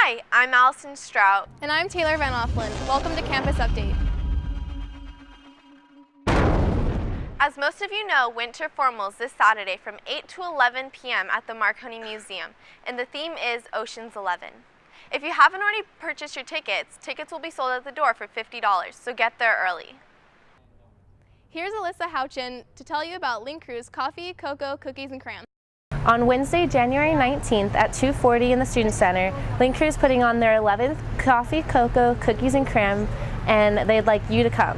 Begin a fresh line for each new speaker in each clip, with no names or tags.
Hi, I'm Allison STROUT.
And I'm Taylor Van Offlen. Welcome to Campus Update.
As most of you know, winter formals this Saturday from 8 to 11 p.m. at the Marconi Museum, and the theme is Ocean's 11. If you haven't already purchased your tickets, tickets will be sold at the door for $50, so get there early.
Here's ELYSSA HOUCHEN to tell you about Link Crew's coffee, cocoa, cookies, and cram.
On Wednesday, January 19th at 2:40 in the Student Center, Link Crew is putting on their 11th Coffee, Cocoa, Cookies, and Cram, and they'd like you to come.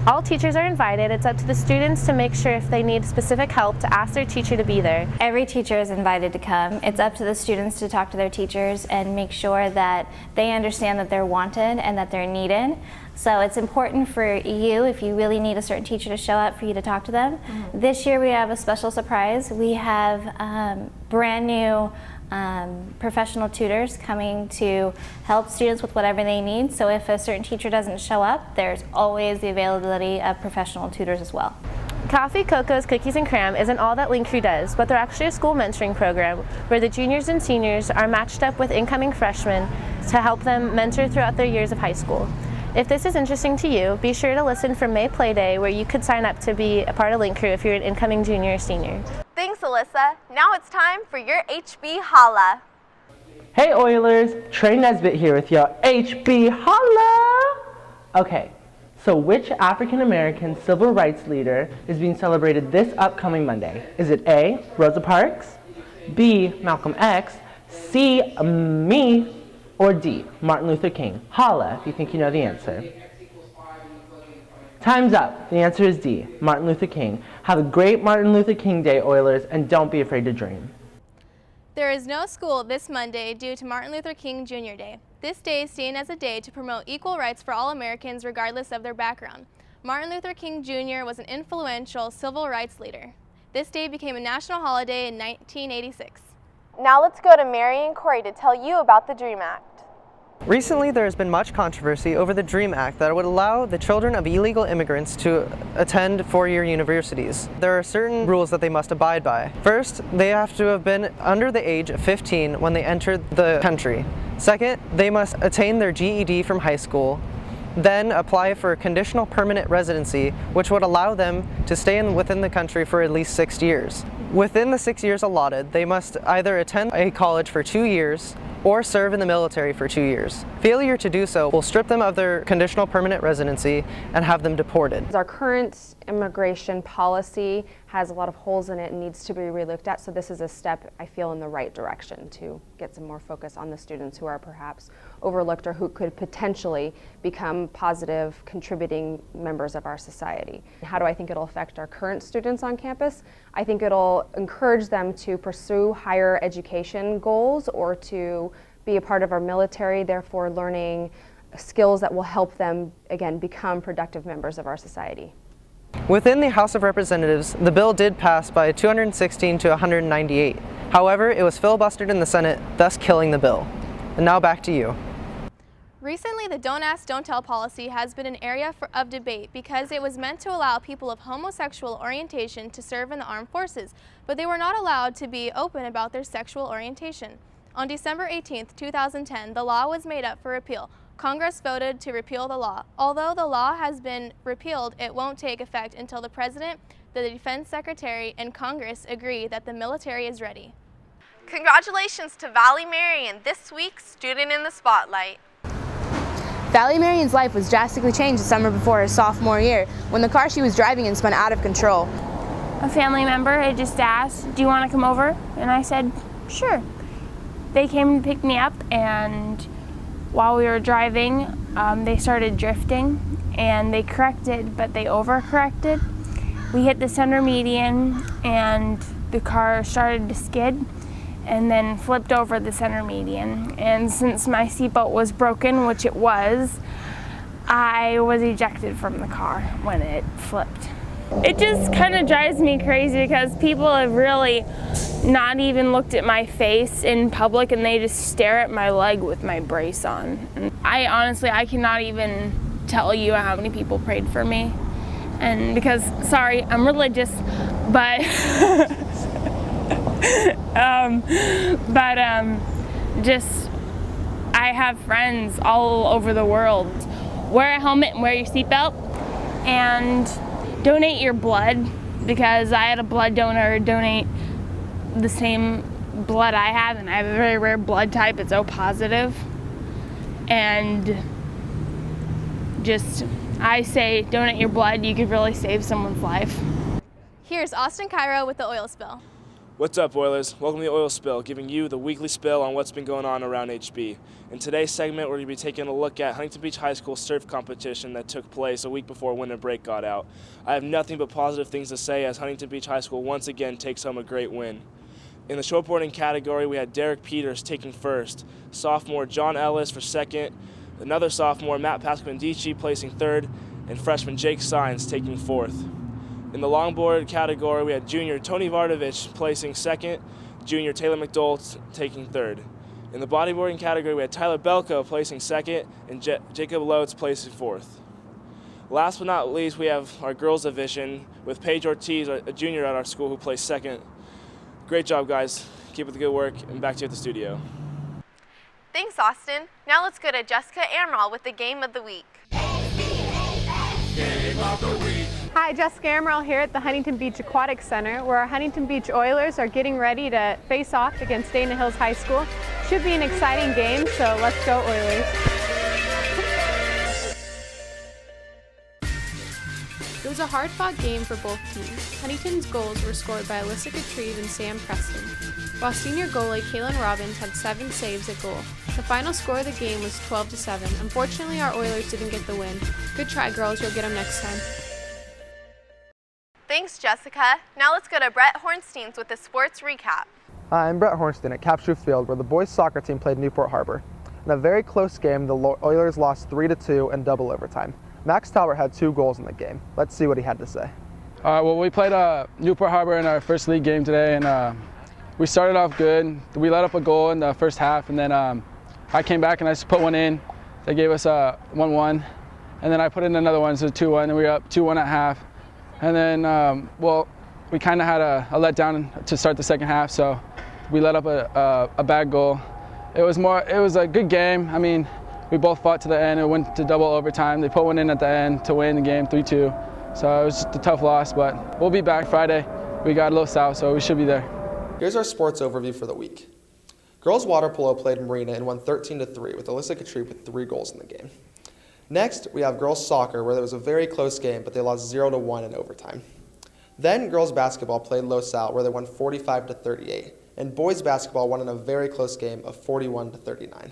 All teachers are invited. It's up to the students to make sure if they need specific help to ask their teacher to be there.
Every teacher is invited to come. It's up to the students to talk to their teachers and make sure that they understand that they're wanted and that they're needed. So it's important for you, if you really need a certain teacher to show up, for you to talk to them. This year we have a special surprise. We have brand new professional tutors coming to help students with whatever they need. So if a certain teacher doesn't show up, there's always the availability of professional tutors as well.
Coffee, Cocoas, Cookies, and Cram isn't all that Link Crew does, but they're actually a school mentoring program where the juniors and seniors are matched up with incoming freshmen to help them mentor throughout their years of high school. If this is interesting to you, be sure to listen for May Play Day, where you could sign up to be a part of Link Crew if you're an incoming junior or senior.
Thanks, Alyssa. Now it's time for your HB Holla.
Hey Oilers, Trey NESBIT here with your HB Holla! Okay, so which African American civil rights leader is being celebrated this upcoming Monday? Is it A, Rosa Parks, B, Malcolm X, C, me, or D, Martin Luther King? Holla if you think you know the answer. Time's up. The answer is D, Martin Luther King. Have a great Martin Luther King Day, Oilers, and don't be afraid to dream.
There is no school this Monday due to Martin Luther King Jr. Day. This day is seen as a day to promote equal rights for all Americans regardless of their background. Martin Luther King Jr. was an influential civil rights leader. This day became a national holiday in 1986.
Now let's go to Marion and Corey to tell you about the DREAM Act.
Recently, there has been much controversy over the DREAM Act that would allow the children of illegal immigrants to attend four-year universities. There are certain rules that they must abide by. First, they have to have been under the age of 15 when they entered the country. Second, they must attain their GED from high school, then apply for a conditional permanent residency, which would allow them to stay within the country for at least 6 years. Within the 6 years allotted, they must either attend a college for 2 years or serve in the military for 2 years. Failure to do so will strip them of their conditional permanent residency and have them deported.
Our current immigration policy has a lot of holes in it and needs to be relooked at, so this is a step, I feel, in the right direction to get some more focus on the students who are perhaps overlooked or who could potentially become positive, contributing members of our society. How do I think it'll affect our current students on campus? I think it'll encourage them to pursue higher education goals or to be a part of our military, therefore learning skills that will help them, again, become productive members of our society.
Within the House of Representatives, the bill did pass by 216 to 198. However, it was filibustered in the Senate, thus killing the bill. And now back to you.
Recently, the Don't Ask, Don't Tell policy has been an area of debate because it was meant to allow people of homosexual orientation to serve in the armed forces, but they were not allowed to be open about their sexual orientation. On December 18, 2010, the law was made up for repeal. Congress voted to repeal the law. Although the law has been repealed, it won't take effect until the President, the Defense Secretary, and Congress agree that the military is ready.
Congratulations to Vallee Marion, this week's Student in the Spotlight.
Vallee Marion's life was drastically changed the summer before her sophomore year when the car she was driving in spun out of control.
A family member had just asked, "Do you want to come over?" And I said, "Sure." They came and picked me up, and while we were driving, they started drifting, and they corrected, but they overcorrected. We hit the center median, and the car started to skid, and then flipped over the center median. And since my seatbelt was broken, which it was, I was ejected from the car when it flipped. It just kind of drives me crazy because people have really not even looked at my face in public, and they just stare at my leg with my brace on. And I cannot even tell you how many people prayed for me. And because, sorry, I'm religious, but just I have friends all over the world. Wear a helmet and wear your seatbelt, and donate your blood, because I had a blood donor donate the same blood I have, and I have a very rare blood type. It's O positive. And just, I say donate your blood. You could really save someone's life.
Here's Austin CAIRO with the oil spill.
What's up, Oilers? Welcome to the Oil Spill, giving you the weekly spill on what's been going on around HB. In today's segment, we're going to be taking a look at Huntington Beach High School surf competition that took place a week before winter break got out. I have nothing but positive things to say as Huntington Beach High School once again takes home a great win. In the shortboarding category, we had Derek Peters taking first, sophomore John Ellis for second, another sophomore Matt Pasquandici placing third, and freshman Jake Sines taking fourth. In the longboard category, we had junior Tony Vardovich placing second, junior Taylor McDowell taking third. In the bodyboarding category, we had Tyler Belko placing second and Jacob Lotes placing fourth. Last but not least, we have our girls division with Paige Ortiz, a junior at our school, who placed second. Great job, guys. Keep up the good work, and back to you at the studio.
Thanks, Austin. Now let's go to Jessica Amaral with the Game of the Week.
Game of the Week. Hi, Jessica Amaral here at the Huntington Beach Aquatic Center, where our Huntington Beach Oilers are getting ready to face off against Dana Hills High School. Should be an exciting game, so let's go Oilers.
It was a hard-fought game for both teams. Huntington's goals were scored by ELYSSA Catrieve and Sam Preston, while senior goalie Kaylin Robbins had 7 saves at goal. The final score of the game was 12-7. Unfortunately, our Oilers didn't get the win. Good try, girls. You'll get them next time.
Thanks, Jessica. Now let's go to Brett Hornstein with the sports recap.
Hi, I'm Brett Hornsteen at Capture Field, where the boys soccer team played Newport Harbor. In a very close game, the Oilers lost 3-2 in double overtime. Max Talbert had 2 goals in the game. Let's see what he had to say.
Well, we played Newport Harbor in our first league game today, and we started off good. We let up a goal in the first half, and then I came back and I just put one in. They gave us a 1-1, and then I put in another one, so 2-1, and we were up 2-1 at half. And then, well, we kind of had a letdown to start the second half, so we let up a bad goal. It was a good game. I mean, we both fought to the end. It went to double overtime. They put one in at the end to win the game 3-2. So it was just a tough loss, but we'll be back Friday. We got a little south, so we should be there.
Here's our sports overview for the week. Girls water polo played Marina and won 13-3 with ELYSSA Catrieve with 3 goals in the game. Next, we have girls soccer, where there was a very close game, but they lost 0-1 in overtime. Then girls basketball played Los Al, where they won 45-38, and boys basketball won in a very close game of 41-39.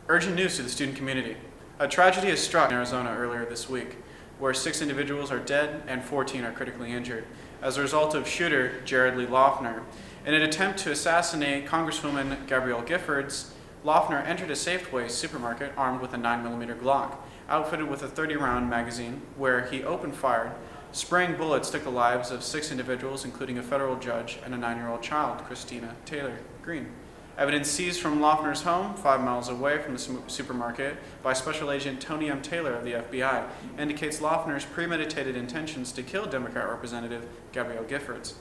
Urgent news to the student community. A tragedy has struck in Arizona earlier this week, where 6 individuals are dead and 14 are critically injured as a result of shooter Jared Lee Loeffner. In an attempt to assassinate Congresswoman Gabrielle Giffords, Loeffner entered a Safeway supermarket armed with a 9mm Glock, outfitted with a 30-round magazine, where he opened fire. Spraying bullets took the lives of 6 individuals, including a federal judge and a 9-year-old child, Christina Taylor Green. Evidence seized from Loeffner's home, 5 miles away from the supermarket, by Special Agent Tony M. Taylor of the FBI, indicates Loeffner's premeditated intentions to kill Democrat Representative Gabrielle Giffords.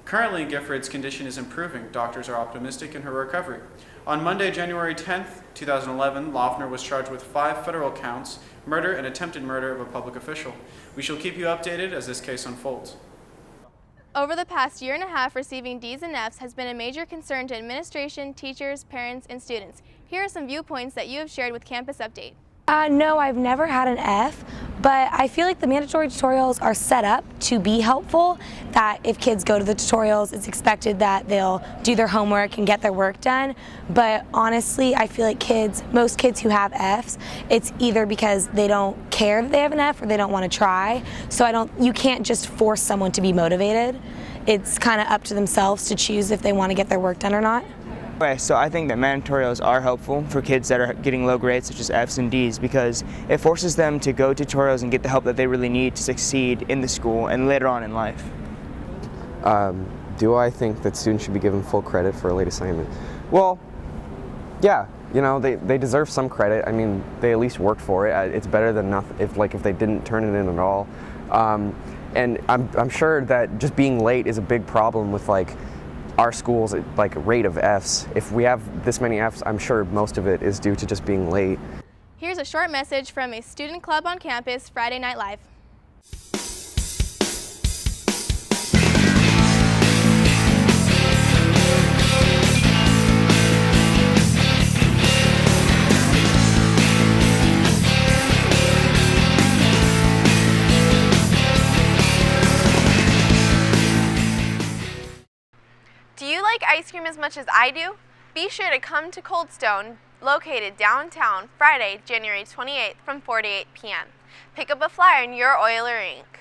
Currently, Giffords' condition is improving. Doctors are optimistic in her recovery. On Monday, January 10th, 2011, Loeffner was charged with 5 federal counts, murder and attempted murder of a public official. We shall keep you updated as this case unfolds.
Over the past year and a half, receiving D's and F's has been a major concern to administration, teachers, parents, and students. Here are some viewpoints that you have shared with Campus Update.
No, I've never had an F, but I feel like the mandatory tutorials are set up to be helpful, that if kids go to the tutorials, it's expected that they'll do their homework and get their work done. But honestly, I feel like most kids who have Fs, it's either because they don't care that they have an F or they don't want to try. So you can't just force someone to be motivated. It's kind of up to themselves to choose if they want to get their work done or not.
Okay, so I think that mandatorials are helpful for kids that are getting low grades such as Fs and Ds, because it forces them to go to tutorials and get the help that they really need to succeed in the school and later on in life.
Do I think that students should be given full credit for a late assignment? Well, yeah, they deserve some credit. I mean, they at least worked for it. It's better than nothing if they didn't turn it in at all. And I'm sure that just being late is a big problem with our school's like rate of Fs. If we have this many Fs, I'm sure most of it is due to just being late.
Here's a short message from a student club on campus Friday Night Live.
Do you like ice cream as much as I do? Be sure to come to Cold Stone, located downtown, Friday, January 28th from 4 to 8 p.m. Pick up a flyer in your Oiler ink.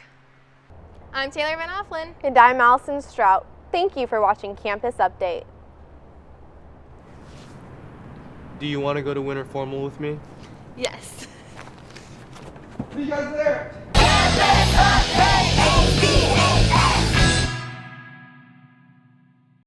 I'm Taylor Van Offlen.
And I'm Allison Strout. Thank you for watching Campus Update.
Do you want to go to winter formal with me?
Yes.
See you guys there!